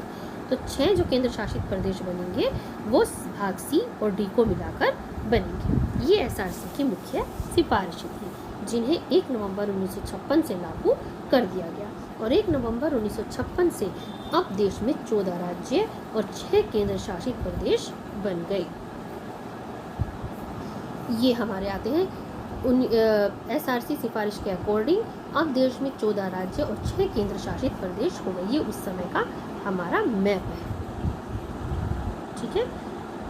तो 6 जो केंद्र शासित प्रदेश बनेंगे वो भाग सी और डी को मिलाकर बनेंगे। ये एसआरसी की मुख्य सिफारिशें थी जिन्हें 1 नवंबर 1956 से लागू कर दिया गया, और 1 नवंबर 1956 से अब देश में 14 राज्य और 6 केंद्र शासित प्रदेश बन गए। ये हमारे आते हैं एसआरसी सिफारिश के अकॉर्डिंग अब देश में 14 राज्य और 6 केंद्र शासित प्रदेश हो गए। ये उस समय का हमारा मैप है। ठीक है,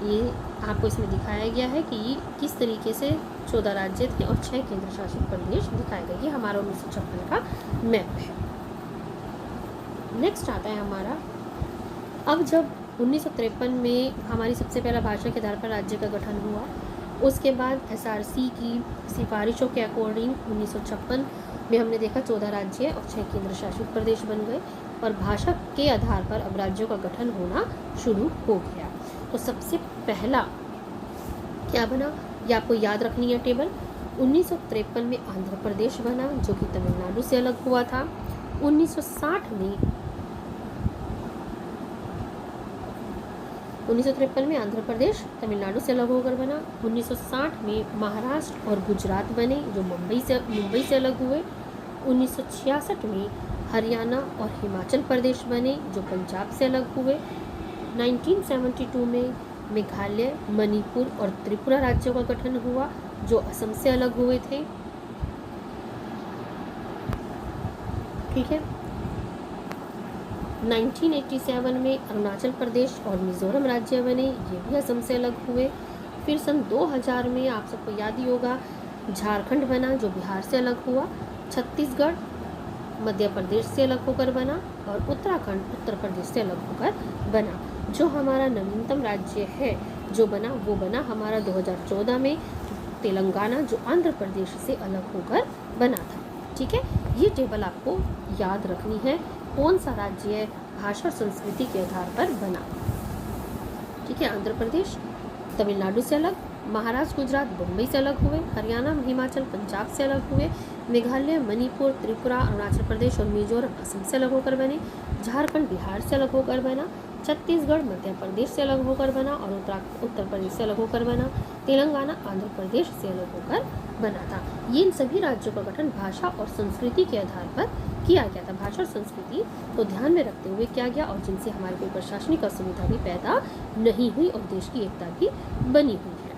ये आपको इसमें दिखाया गया है कि ये किस तरीके से 14 राज्य थे और 6 केंद्र शासित प्रदेश दिखाए गए। ये हमारा 1956 का मैप है। नेक्स्ट आता है हमारा, अब जब 1953 में हमारी सबसे पहला भाषा के आधार पर राज्य का गठन हुआ, उसके बाद एसआरसी की सिफारिशों के अकॉर्डिंग 1956 में हमने देखा 14 राज्य और 6 केंद्र शासित प्रदेश बन गए, और भाषा के आधार पर अब राज्यों का गठन होना शुरू हो गया। तो सबसे पहला क्या बना, ये आपको याद रखनी है टेबल। 1953 में आंध्र प्रदेश बना जो कि तमिलनाडु से अलग हुआ था। 1953 में आंध्र प्रदेश तमिलनाडु से अलग होकर बना। 1960 में महाराष्ट्र और गुजरात बने जो मुंबई से अलग हुए। 1966 में हरियाणा और हिमाचल प्रदेश बने जो पंजाब से अलग हुए। 1972 में मेघालय, मणिपुर और त्रिपुरा राज्यों का गठन हुआ जो असम से अलग हुए थे। ठीक है, 1987 में अरुणाचल प्रदेश और मिजोरम राज्य बने, ये भी असम से अलग हुए। फिर सन 2000 में आप सबको याद ही होगा झारखंड बना जो बिहार से अलग हुआ। छत्तीसगढ़ मध्य प्रदेश से अलग होकर बना, और उत्तराखंड उत्तर प्रदेश से अलग होकर बना। जो हमारा नवीनतम राज्य है जो बना वो बना हमारा 2014 में तेलंगाना, जो आंध्र प्रदेश से अलग होकर बना था। ठीक है, ये टेबल आपको याद रखनी है, कौन सा राज्य भाषा और संस्कृति के आधार पर बना। ठीक है, आंध्र प्रदेश तमिलनाडु से अलग, महाराष्ट्र गुजरात मुंबई से अलग हुए, हरियाणा हिमाचल पंजाब से अलग हुए, मेघालय मणिपुर त्रिपुरा अरुणाचल प्रदेश और मिजोरम असम से अलग होकर बने, झारखंड बिहार से अलग होकर बना, छत्तीसगढ़ मध्य प्रदेश से अलग होकर बना और उत्तर प्रदेश से अलग होकर बना, तेलंगाना आंध्र प्रदेश से अलग होकर बना था। ये इन सभी राज्यों का गठन भाषा और संस्कृति के आधार पर किया गया था। भाषा और संस्कृति को ध्यान में रखते हुए किया गया, और जिनसे हमारी कोई प्रशासनिक असुविधा भी पैदा नहीं हुई और देश की एकता भी बनी हुई है।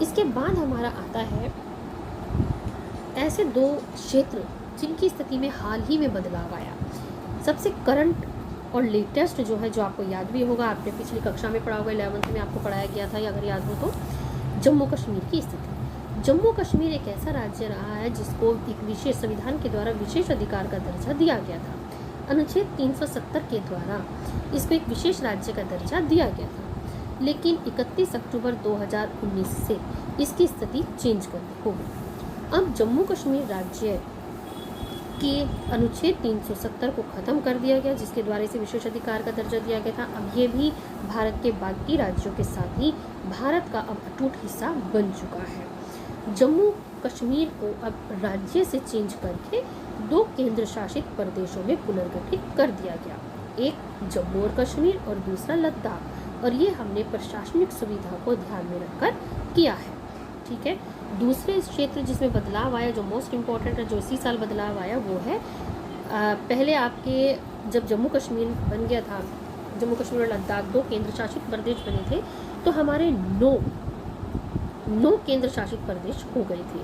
इसके बाद हमारा आता है ऐसे 2 क्षेत्र जिनकी स्थिति में हाल ही में बदलाव आया। सबसे करंट और लेटेस्ट जो है, जो आपको याद भी होगा, आपने पिछली कक्षा में पढ़ा होगा, 11th में आपको पढ़ाया गया था, या अगर याद हो तो, जम्मू कश्मीर की स्थिति। जम्मू कश्मीर एक ऐसा राज्य रहा है जिसको एक विशेष संविधान के द्वारा विशेष अधिकार का दर्जा दिया गया था। अनुच्छेद 370 के द्वारा इसको एक विशेष राज्य का दर्जा दिया गया था, लेकिन 31 अक्टूबर 2019 से इसकी स्थिति चेंज करनी होगी। अब जम्मू कश्मीर राज्य के अनुच्छेद 370 को ख़त्म कर दिया गया, जिसके द्वारा इसे विशेष अधिकार का दर्जा दिया गया था। अब ये भी भारत के बाकी राज्यों के साथ ही भारत का अब अटूट हिस्सा बन चुका है। जम्मू कश्मीर को अब राज्य से चेंज करके 2 केंद्र शासित प्रदेशों में पुनर्गठित कर दिया गया, एक जम्मू और कश्मीर और दूसरा लद्दाख, और ये हमने प्रशासनिक सुविधा को ध्यान में रखकर किया है। ठीक है, दूसरे क्षेत्र जिसमें बदलाव आया, जो मोस्ट इम्पॉर्टेंट है, जो इसी साल बदलाव आया, वो है पहले आपके जब जम्मू कश्मीर बन गया था, जम्मू कश्मीर और लद्दाख 2 केंद्र शासित प्रदेश बने थे, तो हमारे 9 केंद्र शासित प्रदेश हो गए थे।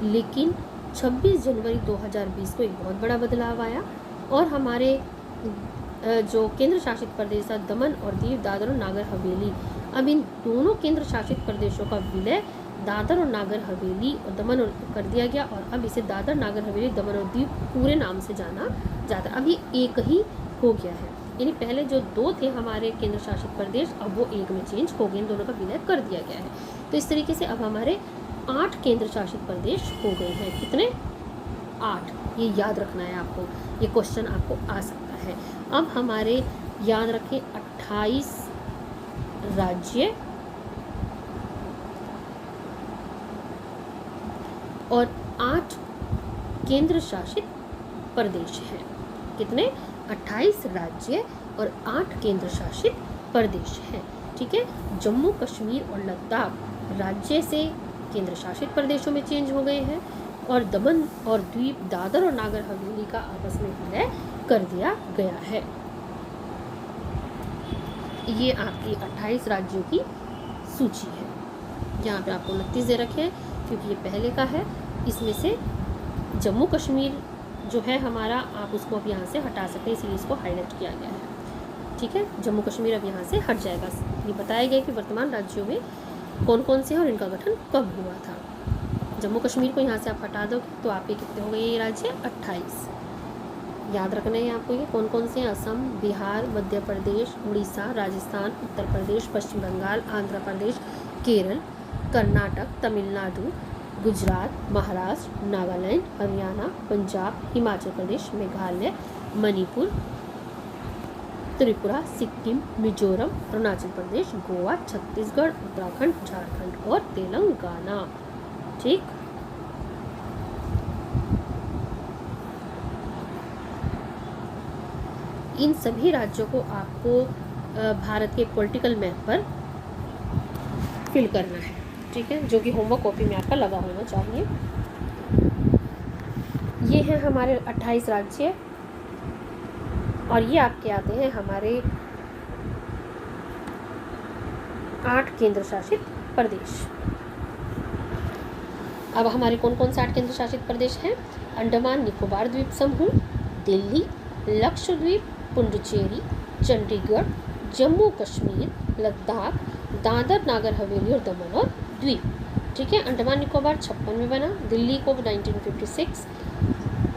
लेकिन 26 जनवरी 2020 को एक बहुत बड़ा बदलाव आया, और हमारे जो केंद्र शासित प्रदेश था दमन और दीव, दादर और नागर हवेली, अब इन दोनों केंद्र शासित प्रदेशों का विलय दादर और नागर हवेली और दमन कर दिया गया, और अब इसे दादर नागर हवेली दमन और दीव पूरे नाम से जाना जाता है। अब ये एक ही हो गया है, यानी पहले जो 2 थे हमारे केंद्र शासित प्रदेश, अब वो एक में चेंज हो गए, इन दोनों का विलय कर दिया गया है। तो इस तरीके से अब हमारे 8 केंद्र शासित प्रदेश हो गए हैं। कितने? 8। ये याद रखना है आपको, ये क्वेश्चन आपको आ सकता है। अब हमारे याद रखें 28 राज्य और 8 केंद्र शासित प्रदेश हैं। कितने? 28 राज्य और 8 केंद्र शासित प्रदेश हैं। ठीक है, जम्मू कश्मीर और लद्दाख राज्य से केंद्र शासित प्रदेशों में चेंज हो गए हैं और दमन और द्वीप, दादर और नागर हवेली का आपस में विलय कर दिया गया है। ये आपकी 28 राज्यों की सूची है। यहाँ पे आपको 29 दे रखे हैं क्योंकि ये पहले का है। इसमें से जम्मू कश्मीर जो है हमारा, आप उसको अब यहाँ से हटा सकते हैं, इसलिए इसको हाईलाइट किया गया है। ठीक है, जम्मू कश्मीर अब यहाँ से हट जाएगा। ये बताया गया कि वर्तमान राज्यों में कौन कौन से हैं और इनका गठन कब हुआ था। जम्मू कश्मीर को यहाँ से आप हटा दो तो आपके कितने हो गए ये राज्य? 28। याद रखना है आपको ये कौन कौन से हैं? असम, बिहार, मध्य प्रदेश, उड़ीसा, राजस्थान, उत्तर प्रदेश, पश्चिम बंगाल, आंध्र प्रदेश, केरल, कर्नाटक, तमिलनाडु, गुजरात, महाराष्ट्र, नागालैंड, हरियाणा, पंजाब, हिमाचल प्रदेश, मेघालय, मणिपुर, त्रिपुरा, सिक्किम, मिजोरम, अरुणाचल प्रदेश, गोवा, छत्तीसगढ़, उत्तराखंड, झारखंड और तेलंगाना। ठीक, इन सभी राज्यों को आपको भारत के पॉलिटिकल मैप पर फिल करना है। ठीक है, जो कि होमवर्क कॉपी में आपका लगा होना चाहिए। ये हैं हमारे 28 राज्य और ये आपके आते हैं हमारे 8 केंद्र शासित प्रदेश। अब हमारे कौन कौन से 8 केंद्र शासित प्रदेश हैं? अंडमान निकोबार द्वीप समूह, दिल्ली, लक्षद्वीप, पुडुचेरी, चंडीगढ़, जम्मू कश्मीर, लद्दाख, दादर नागर हवेली और दमन और द्वीप। ठीक है, अंडमान निकोबार 56 में बना, दिल्ली को 1956,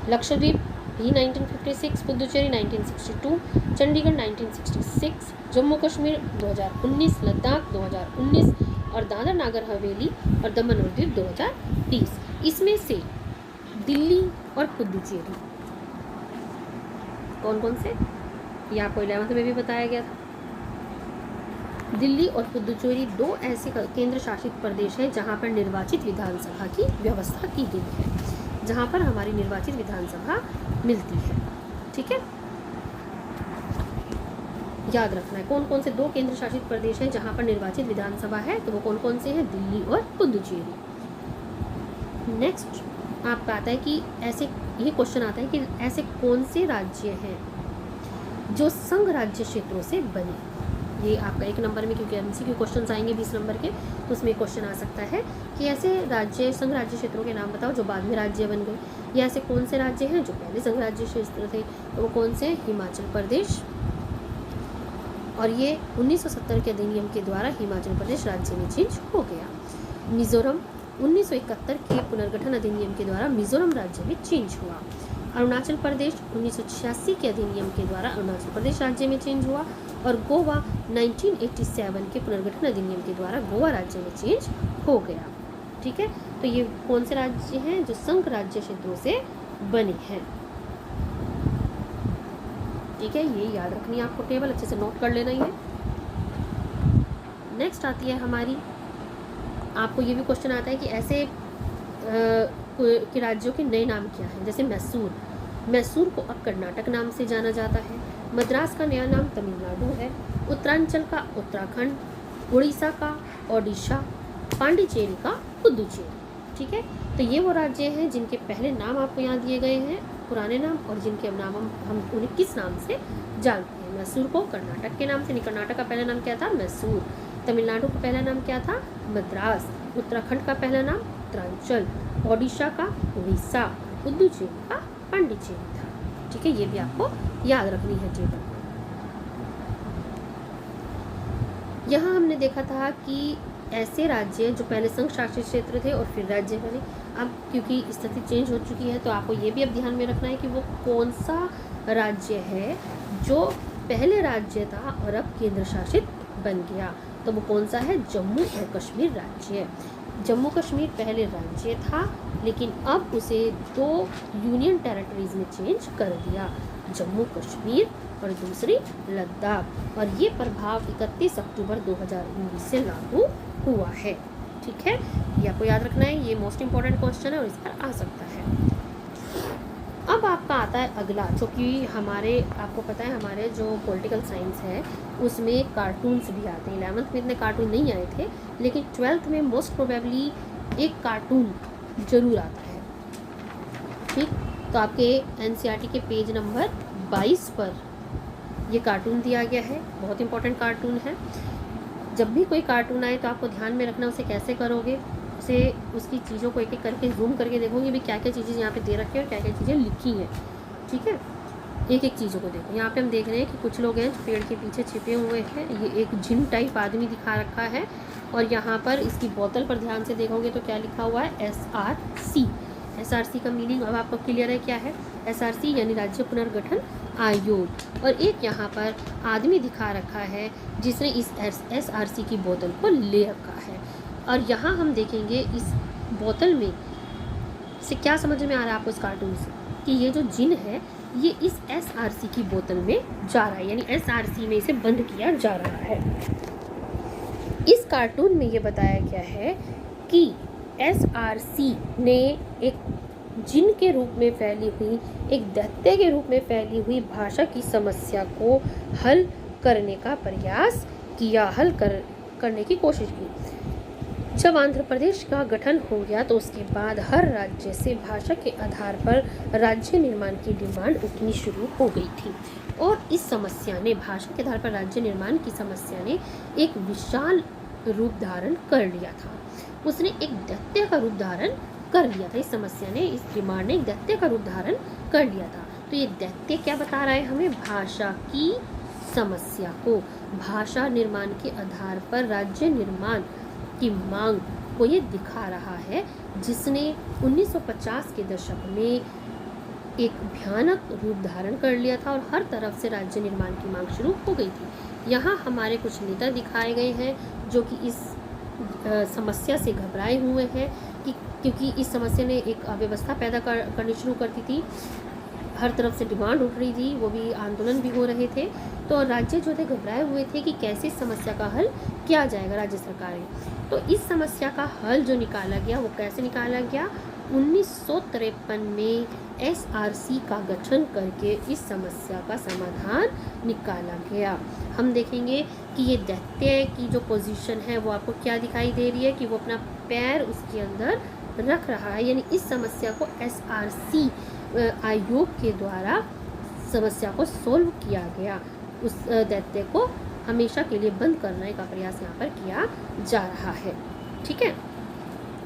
लक्षद्वीप भी 1956, पुडुचेरी 1962, चंडीगढ़ 1966, जम्मू कश्मीर 2019, लद्दाख 2019 और दादर नागर हवेली और दमन और द्वीप 2020। इसमें से दिल्ली और पुडुचेरी कौन कौन से? ये आपको 11th में भी बताया गया था। दिल्ली और पुडुचेरी 2 ऐसे केंद्र शासित प्रदेश हैं जहां पर निर्वाचित विधानसभा की व्यवस्था की गई है, जहां पर हमारी निर्वाचित विधानसभा मिलती है। ठीक है, याद रखना है कौन कौन से 2 केंद्र शासित प्रदेश हैं जहां पर निर्वाचित विधानसभा है, तो वो कौन कौन से हैं? दिल्ली और पुडुचेरी। नेक्स्ट आपका आता है कि ऐसे, ये क्वेश्चन आता है कि ऐसे कौन से राज्य हैं जो संघ राज्य क्षेत्रों से बने। ये आपका 1 नंबर में, क्योंकि एमसीक्यू क्वेश्चन आएंगे 20 नंबर के, तो उसमें क्वेश्चन आ सकता है कि ऐसे राज्य, संघ राज्य क्षेत्रों के नाम बताओ जो बाद में राज्य बन गए, या ऐसे कौन से राज्य हैं जो पहले संघ राज्य क्षेत्र थे, तो वो कौन से? हिमाचल प्रदेश, और ये 1970 के अधिनियम के द्वारा हिमाचल प्रदेश राज्य में चेंज हो गया। मिजोरम 1971 के पुनर्गठन अधिनियम के द्वारा मिजोरम राज्य में चेंज हुआ। अरुणाचल प्रदेश 1986 के अधिनियम के द्वारा अरुणाचल प्रदेश राज्य में चेंज हुआ और गोवा 1987 के पुनर्गठन अधिनियम के द्वारा गोवा राज्य में चेंज हो गया। ठीक है, तो ये कौन से राज्य हैं जो संघ राज्य क्षेत्रों से बने हैं? ठीक है, ये याद रखनी है आपको, टेबल अच्छे से नोट कर लेना ही है। नेक्स्ट आती है हमारी, आपको ये भी क्वेश्चन आता है कि ऐसे के राज्यों के नए नाम क्या हैं। जैसे मैसूर, मैसूर को अब कर्नाटक नाम से जाना जाता है। मद्रास का नया नाम तमिलनाडु है। उत्तरांचल का उत्तराखंड, उड़ीसा का ओडिशा, पांडिचेरी का पुडुचेरी। ठीक है, तो ये वो राज्य हैं जिनके पहले नाम आपको यहाँ दिए गए हैं, पुराने नाम, और जिनके अब नाम हम उन्हें किस नाम से जानते हैं। मैसूर को कर्नाटक के नाम से, कर्नाटक का पहला नाम क्या था? मैसूर। तमिलनाडु का पहला नाम क्या था? मद्रास। उत्तराखंड का पहला नाम उत्तरांचल, ओडिशा का उड़ीसा, पुडुचेरी का पांडिचेरी था। ठीक है, ये भी आपको याद रखनी है टेबल। यहाँ हमने देखा था कि ऐसे राज्य जो पहले संघ शासित क्षेत्र थे और फिर राज्य बने, अब क्योंकि स्थिति चेंज हो चुकी है तो आपको ये भी अब ध्यान में रखना है कि वो कौन सा राज्य है जो पहले राज्य था और अब केंद्र शासित बन गया। तो वो कौन सा है? जम्मू और कश्मीर राज्य। जम्मू कश्मीर पहले राज्य था लेकिन अब उसे 2 यूनियन टेरिटरीज में चेंज कर दिया, जम्मू कश्मीर और दूसरी लद्दाख। और ये प्रभाव 31 अक्टूबर 2019 से लागू हुआ है। ठीक है, ये आपको याद रखना है, ये मोस्ट इम्पॉर्टेंट क्वेश्चन है और इस पर आ सकता है। अब आपका आता है अगला, जो कि हमारे, आपको पता है हमारे जो पॉलिटिकल साइंस है उसमें कार्टून्स भी आते हैं। 11th में इतने कार्टून नहीं आए थे, लेकिन 12th में मोस्ट प्रोबेबली एक कार्टून जरूर आता है। ठीक, तो आपके NCERT के पेज नंबर 22 पर ये कार्टून दिया गया है, बहुत इंपॉर्टेंट कार्टून है। जब भी कोई कार्टून आए तो आपको ध्यान में रखना, उसे कैसे करोगे, उसे उसकी चीज़ों को एक एक करके जूम करके देखोगे भी क्या क्या चीज़ें यहाँ पे दे रखी है और क्या क्या चीज़ें लिखी हैं। ठीक है, एक एक चीज़ों को देखो। यहाँ पे हम देख रहे हैं कि कुछ लोग हैं जो पेड़ के पीछे छिपे हुए हैं। ये एक जिन टाइप आदमी दिखा रखा है और यहाँ पर इसकी बोतल पर ध्यान से देखोगे तो क्या लिखा हुआ है, SRC। SRC का मीनिंग अब आपको क्लियर है क्या है। SRC यानी राज्य पुनर्गठन आयोग। और एक यहाँ पर आदमी दिखा रखा है जिसने इस SRC की बोतल को ले रखा है। और यहाँ हम देखेंगे इस बोतल में से क्या समझ में आ रहा है आपको इस कार्टून से, कि ये जो जिन है ये इस SRC की बोतल में जा रहा है, यानी SRC में इसे बंद किया जा रहा है। इस कार्टून में ये बताया गया है कि SRC ने एक जिन के रूप में फैली हुई, एक दैत्य के रूप में फैली हुई भाषा की समस्या को हल करने का प्रयास किया, करने की कोशिश की। जब आंध्र प्रदेश का गठन हो गया तो उसके बाद हर राज्य से भाषा के आधार पर राज्य निर्माण की डिमांड उठनी शुरू हो गई थी। और इस समस्या ने, भाषा के आधार पर राज्य निर्माण की समस्या ने एक विशाल रूप धारण कर लिया था। उसने एक दैत्य का रूप धारण कर लिया था। इस समस्या ने, इस डिमांड ने एक दैत्य का रूप धारण कर लिया था। तो ये दैत्य क्या बता रहा है हमें, भाषा की समस्या को, भाषा निर्माण के आधार पर राज्य निर्माण की मांग को ये दिखा रहा है, जिसने 1950 के दशक में एक भयानक रूप धारण कर लिया था और हर तरफ से राज्य निर्माण की मांग शुरू हो गई थी। यहाँ हमारे कुछ नेता दिखाए गए हैं जो कि इस समस्या से घबराए हुए हैं, क्योंकि इस समस्या ने एक अव्यवस्था पैदा करनी शुरू कर दी थी। हर तरफ से डिमांड उठ रही थी, वो भी आंदोलन भी हो रहे थे। तो राज्य जो थे घबराए हुए थे कि कैसे इस समस्या का हल किया जाएगा राज्य सरकारें। तो इस समस्या का हल जो निकाला गया वो कैसे निकाला गया, 1953 में SRC का गठन करके इस समस्या का समाधान निकाला गया। हम देखेंगे कि ये दैत्य की जो पोजीशन है वो आपको क्या दिखाई दे रही है, कि वो अपना पैर उसके अंदर रख रहा है, यानी इस समस्या को SRC आयोग के द्वारा समस्या को सोल्व किया गया। उस दैत्य को हमेशा के लिए बंद करने का प्रयास यहाँ पर किया जा रहा है। ठीक है,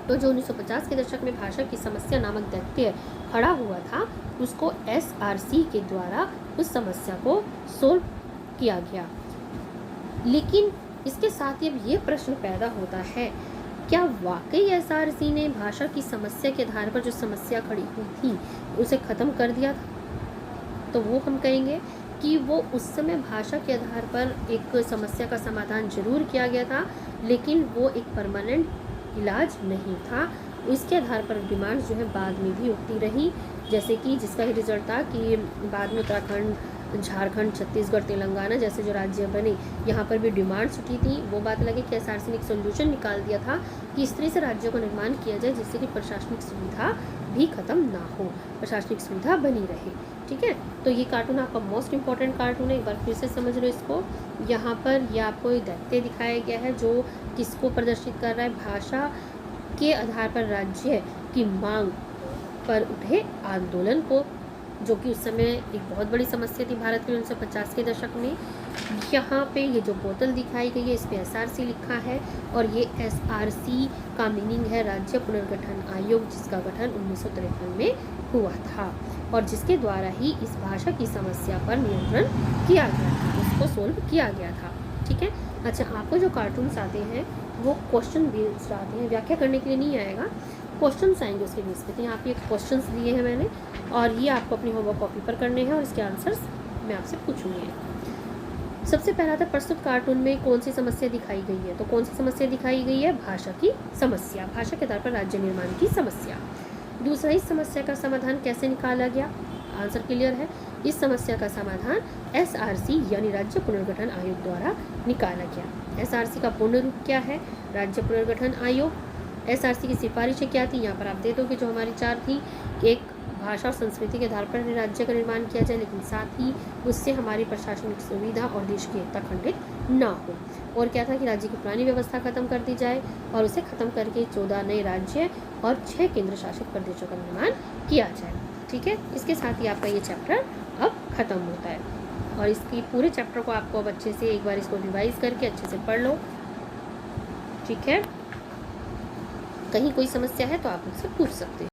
तो जो 1950 के दशक में भाषा की समस्या नामक दैत्य खड़ा हुआ था, उसको SRC के द्वारा उस समस्या को सोल्व किया गया। लेकिन इसके साथ ही अब ये प्रश्न पैदा होता है, क्या वाकई SRC ने भाषा की समस्या के आधार पर जो समस्या खड़ी हुई थी उसे ख़त्म कर दिया था? तो वो हम कहेंगे कि वो उस समय भाषा के आधार पर एक समस्या का समाधान जरूर किया गया था, लेकिन वो एक परमानेंट इलाज नहीं था। इसके आधार पर डिमांड्स जो है बाद में भी उठती रही, जैसे कि जिसका ही रिजल्ट था कि बाद में उत्तराखंड, झारखंड, छत्तीसगढ़, तेलंगाना जैसे जो राज्य बने, यहाँ पर भी डिमांड्स उठी थी। वो बात लगे कि SRC ने एक सोल्यूशन निकाल दिया था कि इस तरह से राज्यों का निर्माण किया जाए जिससे कि प्रशासनिक सुविधा भी ख़त्म ना हो, प्रशासनिक सुविधा बनी रहे। ठीक है, तो ये कार्टून आपका मोस्ट इम्पॉर्टेंट कार्टून है, एक बार फिर से समझ लो इसको। यहाँ पर यह आपको एक दैत्य दिखाया गया है जो किसको प्रदर्शित कर रहा है, भाषा के आधार पर राज्य की मांग पर उठे आंदोलन को, जो कि उस समय एक बहुत बड़ी समस्या थी भारत के 1950 के दशक में। यहाँ पे ये जो बोतल दिखाई गई है इस पे SRC लिखा है और ये SRC का मीनिंग है राज्य पुनर्गठन आयोग, जिसका गठन 1953 में हुआ था और जिसके द्वारा ही इस भाषा की समस्या पर नियंत्रण किया गया था, उसको सोल्व किया गया था। ठीक है, अच्छा, आपको जो कार्टून्स आते हैं वो क्वेश्चन बेस्ड आते हैं, व्याख्या करने के लिए नहीं आएगा, क्वेश्चंस आएंगे उसके बेस पे। तो यहाँ पे क्वेश्चंस दिए हैं मैंने और ये आपको अपनी होमवर्क कॉपी पर करने हैं और इसके आंसर्स मैं आपसे पूछूंगी। सबसे पहला था प्रस्तुत कार्टून में कौन सी समस्या दिखाई गई है, तो कौन सी समस्या दिखाई गई है, भाषा की समस्या, भाषा के आधार पर राज्य निर्माण की समस्या। दूसरा, इस समस्या का समाधान कैसे निकाला गया, आंसर क्लियर है, इस समस्या का समाधान SRC यानी राज्य पुनर्गठन आयोग द्वारा निकाला गया। SRC का पूर्ण रूप क्या है? राज्य पुनर्गठन आयोग। SRC की सिफारिशें क्या थी? यहाँ पर आप दे दोगे जो हमारी 4 थी। एक, भाषा और संस्कृति के आधार पर राज्य का निर्माण किया जाए, लेकिन साथ ही उससे हमारी प्रशासनिक सुविधा और देश की एकता खंडित ना हो। और क्या था कि राज्य की पुरानी व्यवस्था खत्म कर दी जाए और उसे खत्म करके 14 नए राज्य और 6 केंद्र शासित प्रदेशों का निर्माण किया जाए। ठीक है, इसके साथ ही आपका ये चैप्टर अब खत्म होता है और इसकी पूरे चैप्टर को आपको अब अच्छे से एक बार इसको रिवाइज करके अच्छे से पढ़ लो। ठीक है, कहीं कोई समस्या है तो आप मुझसे पूछ सकते हैं।